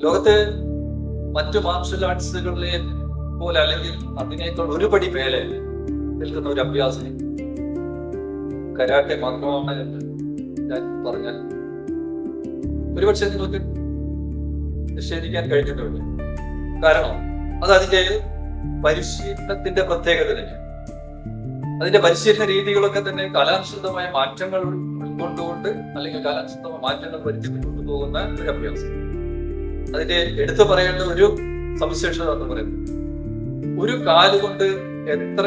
ലോകത്ത് മറ്റു മാർഷൽ ആർട്സുകളിലെ പോലെ അല്ലെങ്കിൽ അതിനേക്കാൾ ഒരുപടി മേലെ നിൽക്കുന്ന ഒരു അഭ്യാസം കരാട്ടെ മാത്രമാണ് എന്ന് ഞാൻ പറഞ്ഞാൽ ഒരുപക്ഷെ നിങ്ങൾക്ക് നിഷേധിക്കാൻ കഴിഞ്ഞിട്ടുമില്ല. കാരണം അത് അതിന്റെ പരിശീലനത്തിന്റെ പ്രത്യേകത തന്നെയാണ്. അതിന്റെ പരിശീലന രീതികളൊക്കെ തന്നെ കാലാനുസൃതമായ മാറ്റങ്ങൾ ഉൾക്കൊണ്ടുകൊണ്ട് അല്ലെങ്കിൽ കാലാനുസൃതമായ മാറ്റങ്ങൾ വരുത്തിക്കൊണ്ടു പോകുന്ന ഒരു അഭ്യാസം. അതിന്റെ എടുത്തു പറയേണ്ട ഒരു സവിശേഷത എന്ന് പറയുന്നത്, ഒരു കാലുകൊണ്ട് എത്ര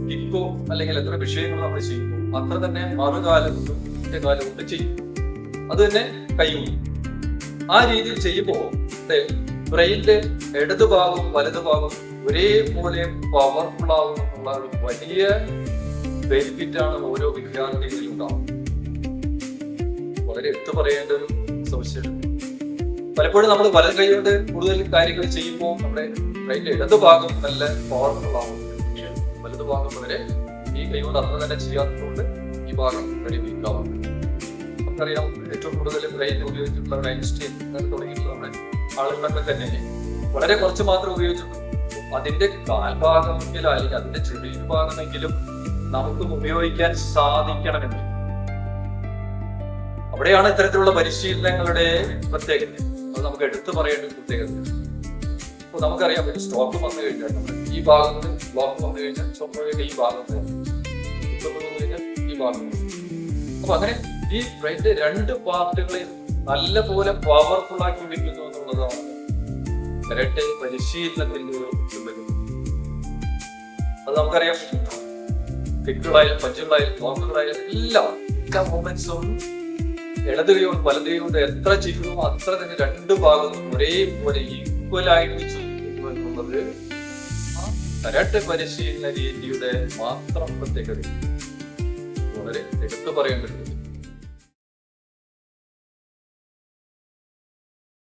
കിക്കോ അല്ലെങ്കിൽ എത്ര വിഷയങ്ങൾ നമ്മൾ ചെയ്യുന്നു അത്ര തന്നെ മറുകാലം കൊണ്ട് കാലം കൊണ്ട് ചെയ്യും. അത് തന്നെ കൈകൊണ്ട് ആ രീതിയിൽ ചെയ്യുമ്പോൾ ബ്രെയിനിന്റെ ഇടതുഭാഗവും വലതുഭാഗവും ഒരേപോലെ പവർഫുൾ ആകും എന്നുള്ള ഒരു വലിയ ബെനിഫിറ്റ് ആണ് ഓരോ വിദ്യാർത്ഥികളിലും ഉണ്ടാവുന്നത്. വളരെ എടുത്തു പറയേണ്ട ഒരു സവിശേഷത. പലപ്പോഴും നമ്മൾ വലത് കൈ കൊണ്ട് കൂടുതൽ കാര്യങ്ങൾ ചെയ്യുമ്പോൾ നമ്മുടെ ബ്രെയിനിന്റെ ഇടതുഭാഗം നല്ല പവർഫുൾ ആകും. വലതുഭാഗം വരെ ഈ കൈ കൊണ്ട് അത്ര തന്നെ ചെയ്യാത്തതുകൊണ്ട് ഈ ഭാഗം വളരെ വീക്ക് ആവുന്നുണ്ട്. നമുക്കറിയാം, ഏറ്റവും കൂടുതൽ ബ്രെയിൻ ഉപയോഗിച്ചിട്ടുള്ള ഐൻസ്റ്റീൻ തുടങ്ങിയിട്ടുള്ള നമ്മുടെ ആളുകളൊക്കെ തന്നെ വളരെ കുറച്ച് മാത്രം ഉപയോഗിച്ചിട്ടുണ്ട്. അതിന്റെ കാൽഭാഗമെങ്കിലും അല്ലെങ്കിൽ അതിന്റെ ചെറിയ ഭാഗമെങ്കിലും നമുക്കും ഉപയോഗിക്കാൻ സാധിക്കണമെങ്കിൽ അവിടെയാണ് ഇത്തരത്തിലുള്ള പരിശീലനങ്ങളുടെ പ്രത്യേകത. അത് നമുക്ക് എടുത്തു പറയേണ്ട ഒരു പ്രത്യേകത. അപ്പൊ നമുക്കറിയാം, ഒരു സ്റ്റോക്ക് വന്നു കഴിഞ്ഞാൽ നമ്മൾ ഈ ഭാഗത്ത് ബ്ലോക്ക് വന്നു കഴിഞ്ഞാൽ സ്വന്തമായിട്ട് ഈ ഭാഗത്ത് കഴിഞ്ഞാൽ ഈ ഭാഗം. അപ്പൊ അങ്ങനെ ഈ ബ്രെയിനിന്റെ രണ്ട് പാർട്ടുകളെ നല്ല പോലെ പവർഫുൾ ആക്കി വെക്കുന്നു എന്നുള്ളതാണ് കരാട്ടെ പരിശീലനത്തിന്റെ അത് നമുക്കറിയാം. കിക്കുകളായാലും പഞ്ചുകളായാലും ബ്ലോക്കുകളായാലും എല്ലാ മൂവ്മെന്റ്സും ഇടത് കൈ കൊണ്ട് വലത് കൈ കൊണ്ട് എത്ര ചെയ്യുന്നു അത്ര തന്നെ രണ്ടു ഭാഗത്തും ഒരേപോലെ ഈക്വൽ ആയിട്ട് ചെയ്യുന്നു എന്നുള്ളത് കരാട്ടെ പരിശീലന രീതിയുടെ മാത്രം പ്രത്യേകത. വളരെ എടുത്തു പറയേണ്ടത്.